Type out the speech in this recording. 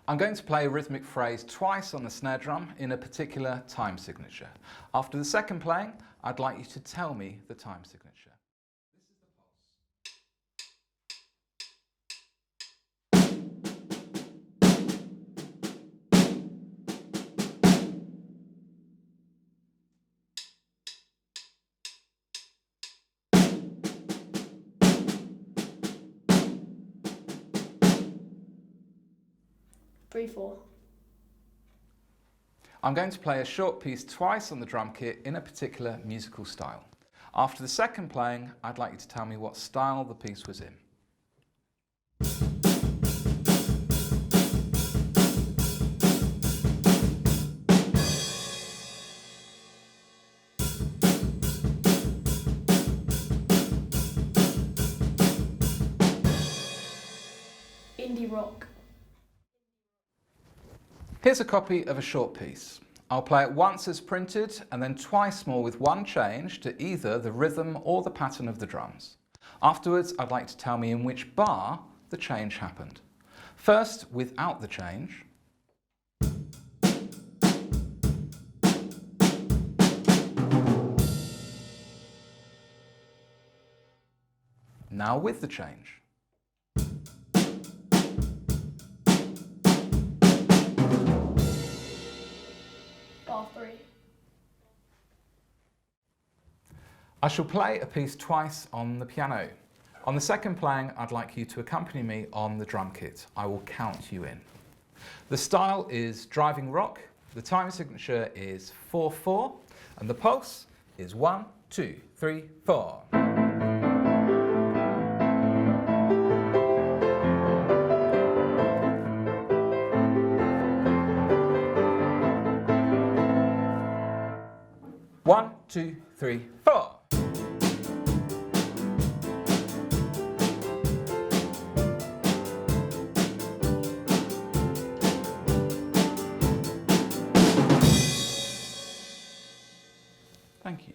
I'm going to play a rhythmic phrase twice on the snare drum in a particular time signature. After the second playing, I'd like you to tell me the time signature. This is the pulse. 3/4. I'm going to play a short piece twice on the drum kit in a particular musical style. After the second playing, I'd like you to tell me what style the piece was in. Indie rock. Here's a copy of a short piece. I'll play it once as printed and then twice more with one change to either the rhythm or the pattern of the drums. Afterwards, I'd like to tell me in which bar the change happened. First, without the change. Now with the change. Bar 3. I shall play a piece twice on the piano. On the second playing, I'd like you to accompany me on the drum kit. I will count you in. The style is driving rock, the time signature is 4/4, and the pulse is 1, 2, 3, 4. One, two, three, 4. Thank you.